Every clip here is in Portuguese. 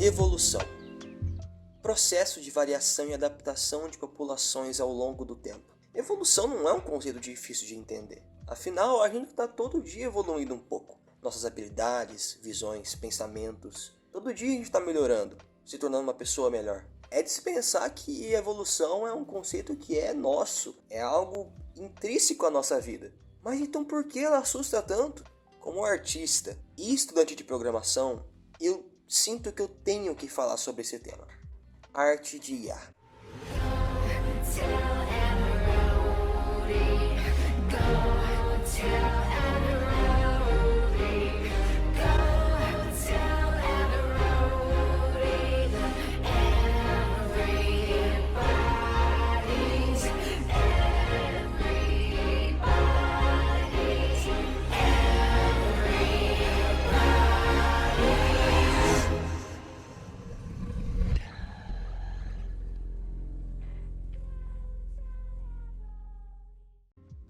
Evolução. Processo de variação e adaptação de populações ao longo do tempo. Evolução não é um conceito difícil de entender. Afinal, a gente está todo dia evoluindo um pouco. Nossas habilidades, visões, pensamentos. Todo dia a gente está melhorando, se tornando uma pessoa melhor. É de se pensar que evolução é um conceito que é nosso, é algo intrínseco à nossa vida. Mas então por que ela assusta tanto? Como artista e estudante de programação, eu sinto que eu tenho que falar sobre esse tema. Arte de IA.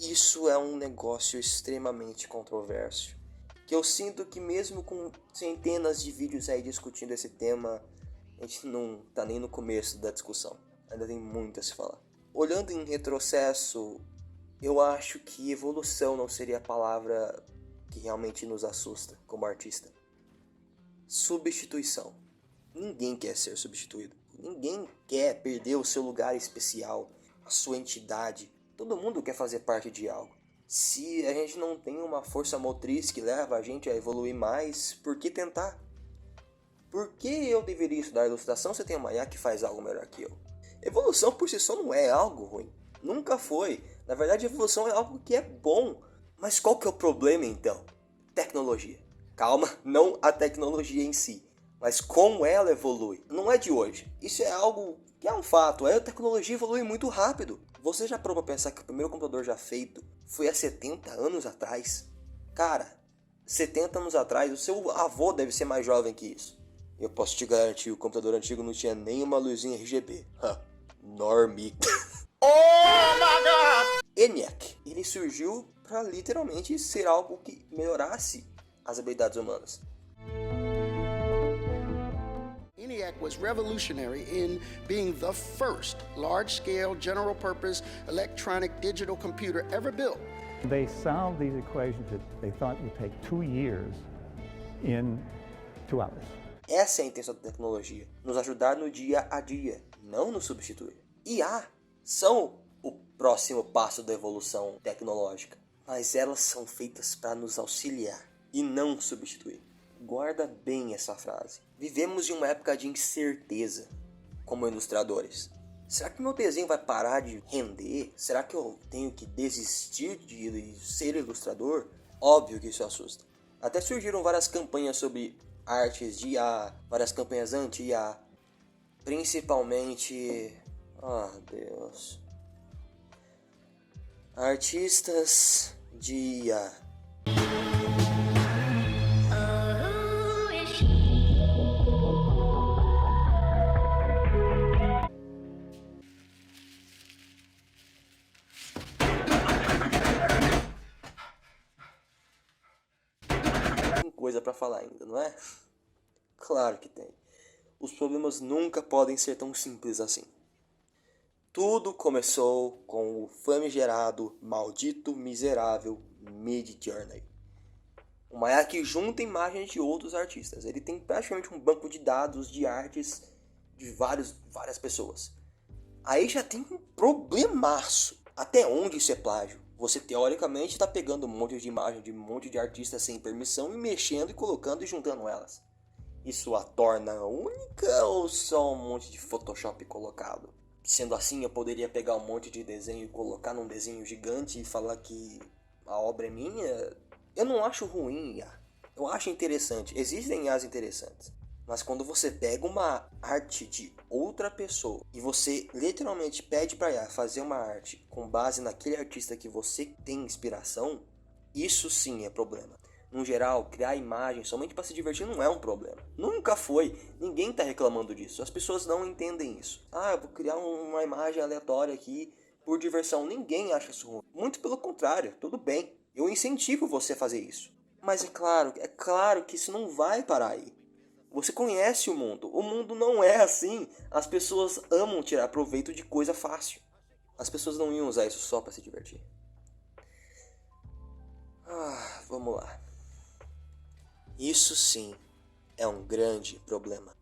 Isso é um negócio extremamente controverso, que eu sinto que mesmo com centenas de vídeos aí discutindo esse tema, a gente não tá nem no começo da discussão, ainda tem muito a se falar. Olhando em retrocesso, eu acho que evolução não seria a palavra que realmente nos assusta como artista. Substituição. Ninguém quer ser substituído, ninguém quer perder o seu lugar especial, a sua entidade. Todo mundo quer fazer parte de algo. Se a gente não tem uma força motriz que leva a gente a evoluir mais, por que tentar? Por que eu deveria estudar ilustração se tem uma IA que faz algo melhor que eu? Evolução por si só não é algo ruim. Nunca foi. Na verdade, evolução é algo que é bom. Mas qual que é o problema então? Tecnologia. Calma, não a tecnologia em si, mas como ela evolui. Não é de hoje. Isso é algo que é um fato. A tecnologia evolui muito rápido. Você já parou pra pensar que o primeiro computador já feito foi há 70 anos atrás? Cara, 70 anos atrás, o seu avô deve ser mais jovem que isso. Eu posso te garantir, o computador antigo não tinha nenhuma luzinha RGB. Normie. Oh my God! ENIAC. Ele surgiu pra literalmente ser algo que melhorasse as habilidades humanas. ENIAC was revolutionary in being the first large-scale, general-purpose electronic digital computer ever built. They solved these equations that they thought would take 2 years in 2 hours. Essa é a intenção da tecnologia, nos ajudar no dia a dia, não nos substituir. IA são o próximo passo da evolução tecnológica, mas elas são feitas para nos auxiliar e não substituir. Guarda bem essa frase. Vivemos em uma época de incerteza como ilustradores. Será que meu desenho vai parar de render? Será que eu tenho que desistir de ser ilustrador? Óbvio que isso assusta. Até surgiram várias campanhas sobre artes de IA, várias campanhas anti-IA. Principalmente... Deus... artistas de IA. Coisa para falar ainda, não é? Claro que tem. Os problemas nunca podem ser tão simples assim. Tudo começou com o famigerado, maldito, miserável Midjourney. Uma IA que junta imagens de outros artistas. Ele tem praticamente um banco de dados de artes de várias pessoas. Aí já tem um problemaço. Até onde isso é plágio? Você teoricamente está pegando um monte de imagem de um monte de artistas sem permissão e mexendo e colocando e juntando elas. Isso a torna única ou só um monte de Photoshop colocado? Sendo assim, eu poderia pegar um monte de desenho e colocar num desenho gigante e falar que a obra é minha? Eu não acho ruim IA. Eu acho interessante. Existem IAs interessantes. Mas quando você pega uma arte de outra pessoa e você literalmente pede para ela fazer uma arte com base naquele artista que você tem inspiração, isso sim é problema. No geral, criar imagens somente para se divertir não é um problema. Nunca foi. Ninguém está reclamando disso. As pessoas não entendem isso. Eu vou criar uma imagem aleatória aqui por diversão. Ninguém acha isso ruim. Muito pelo contrário, tudo bem. Eu incentivo você a fazer isso. Mas é claro que isso não vai parar aí. Você conhece o mundo. O mundo não é assim. As pessoas amam tirar proveito de coisa fácil. As pessoas não iam usar isso só para se divertir. Vamos lá. Isso sim é um grande problema.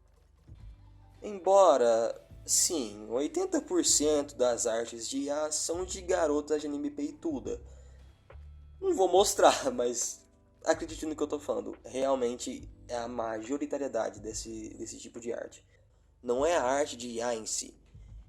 Embora, sim, 80% das artes de IA são de garotas de anime peituda. Não vou mostrar, mas acredite no que eu tô falando. Realmente é a majoritariedade desse tipo de arte. Não é a arte de IA em si.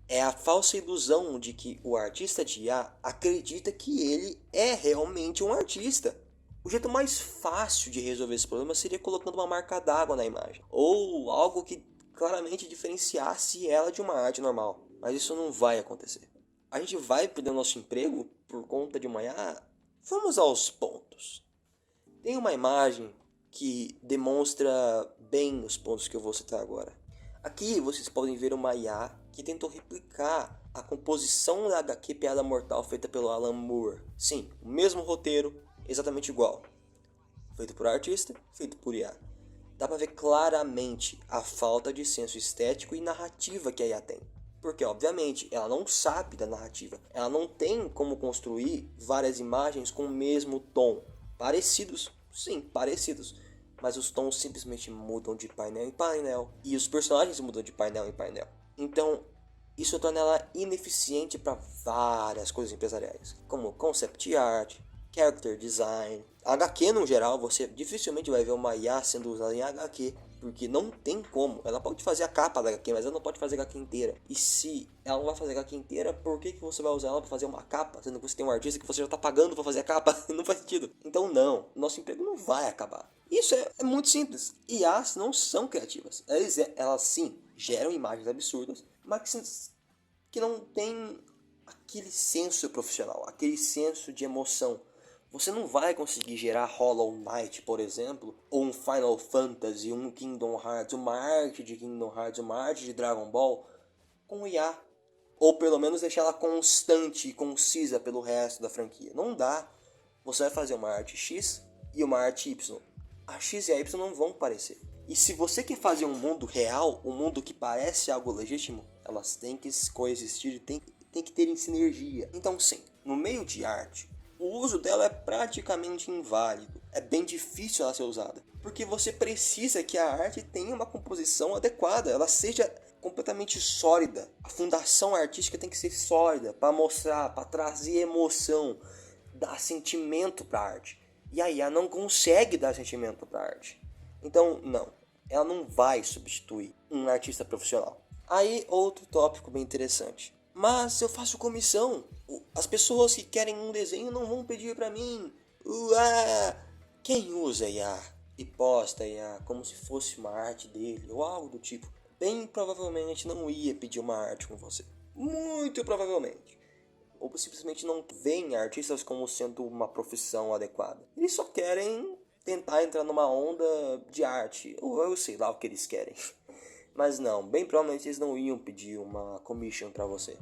É a falsa ilusão de que o artista de IA acredita que ele é realmente um artista. O jeito mais fácil de resolver esse problema seria colocando uma marca d'água na imagem. Ou algo que claramente diferenciasse ela de uma arte normal. Mas isso não vai acontecer. A gente vai perder o nosso emprego por conta de uma IA? Vamos aos pontos. Tem uma imagem que demonstra bem os pontos que eu vou citar agora. Aqui vocês podem ver uma IA que tentou replicar a composição da HQ Piada Mortal feita pelo Alan Moore. Sim, o mesmo roteiro, exatamente igual. Feito por artista, feito por IA. Dá pra ver claramente a falta de senso estético e narrativa que a IA tem. Porque, obviamente, ela não sabe da narrativa. Ela não tem como construir várias imagens com o mesmo tom. Parecidos, sim, parecidos. Mas os tons simplesmente mudam de painel em painel. E os personagens mudam de painel em painel. Então, isso torna ela ineficiente para várias coisas empresariais. Como concept art, character design. HQ no geral, você dificilmente vai ver uma IA sendo usada em HQ. Porque não tem como. Ela pode fazer a capa da HQ, mas ela não pode fazer a HQ inteira. E se ela não vai fazer a HQ inteira, por que você vai usar ela para fazer uma capa? Sendo que você tem um artista que você já está pagando para fazer a capa. Não faz sentido. Então não, nosso emprego não vai acabar. Isso é muito simples. IAs não são criativas. Elas sim geram imagens absurdas, mas que não tem aquele senso profissional, aquele senso de emoção. Você não vai conseguir gerar Hollow Knight, por exemplo, ou um Final Fantasy, um Kingdom Hearts, uma arte de Kingdom Hearts, uma arte de Dragon Ball com IA. Ou pelo menos deixar ela constante e concisa pelo resto da franquia. Não dá. Você vai fazer uma arte X e uma arte Y. A X e a Y não vão parecer. E se você quer fazer um mundo real, um mundo que parece algo legítimo, elas têm que coexistir e tem que ter sinergia. Então sim, no meio de arte, o uso dela é praticamente inválido. É bem difícil ela ser usada. Porque você precisa que a arte tenha uma composição adequada. Ela seja completamente sólida. A fundação artística tem que ser sólida para mostrar, para trazer emoção, dar sentimento para a arte. E a IA não consegue dar sentimento para a arte. Então, não. Ela não vai substituir um artista profissional. Aí, outro tópico bem interessante. Mas eu faço comissão. As pessoas que querem um desenho não vão pedir pra mim. Quem usa IA e posta IA como se fosse uma arte dele ou algo do tipo, bem provavelmente não ia pedir uma arte com você. Muito provavelmente. Ou simplesmente não veem artistas como sendo uma profissão adequada. Eles só querem tentar entrar numa onda de arte. Ou eu sei lá o que eles querem. Mas não, bem provavelmente eles não iam pedir uma commission pra você.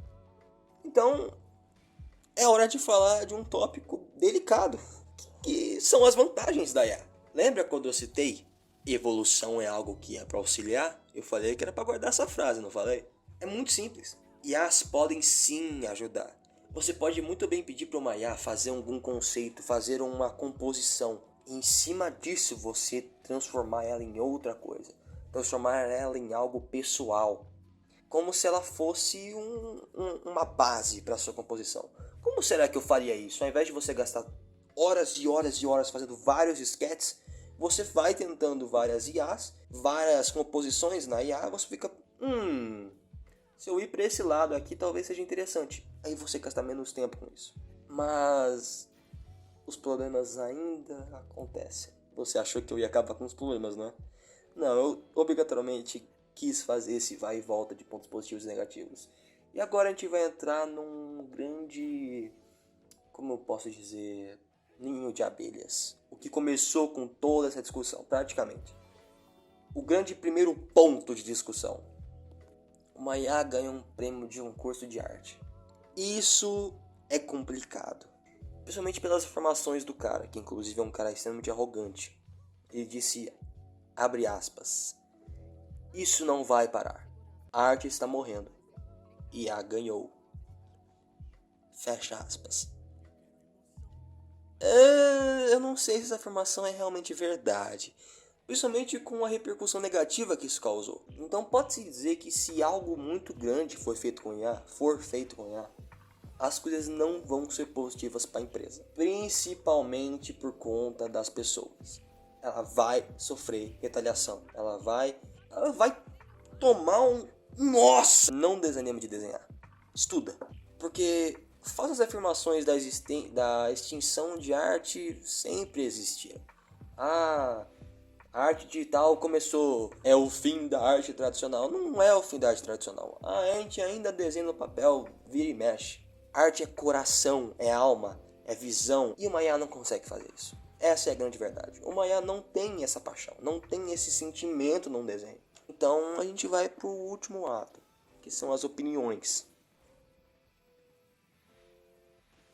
Então, é hora de falar de um tópico delicado, que são as vantagens da IA. Lembra quando eu citei evolução é algo que é para auxiliar? Eu falei que era para guardar essa frase, não falei? É muito simples. IAs podem sim ajudar. Você pode muito bem pedir para uma IA fazer algum conceito, fazer uma composição. E em cima disso você transformar ela em outra coisa. Transformar ela em algo pessoal. Como se ela fosse uma base para sua composição. Como será que eu faria isso? Ao invés de você gastar horas e horas e horas fazendo vários sketches, você vai tentando várias IAs, várias composições na IA, você fica, se eu ir para esse lado aqui talvez seja interessante. Aí você gasta menos tempo com isso. Mas os problemas ainda acontecem. Você achou que eu ia acabar com os problemas, não é? Não, eu obrigatoriamente quis fazer esse vai e volta de pontos positivos e negativos. E agora a gente vai entrar num grande, como eu posso dizer, ninho de abelhas. O que começou com toda essa discussão, praticamente. O grande primeiro ponto de discussão. Uma IA ganha um prêmio de um curso de arte. Isso é complicado. Principalmente pelas informações do cara, que inclusive é um cara extremamente arrogante. Ele disse, abre aspas, Isso não vai parar. A arte está morrendo. IA ganhou. Fecha aspas. Eu não sei se essa afirmação é realmente verdade, principalmente com a repercussão negativa que isso causou. Então pode-se dizer que se algo muito grande for feito com IA, as coisas não vão ser positivas para a empresa, principalmente por conta das pessoas. Ela vai sofrer retaliação, ela vai tomar um... Nossa! Não desanime de desenhar, estuda, porque falsas afirmações da extinção de arte sempre existiram. A arte digital começou, é o fim da arte tradicional. Não é o fim da arte tradicional. A gente ainda desenha no papel, vira e mexe. Arte é coração, é alma, é visão. E o Maya não consegue fazer isso. Essa é a grande verdade. O Maya não tem essa paixão, não tem esse sentimento num desenho. Então a gente vai pro último ato, que são as opiniões.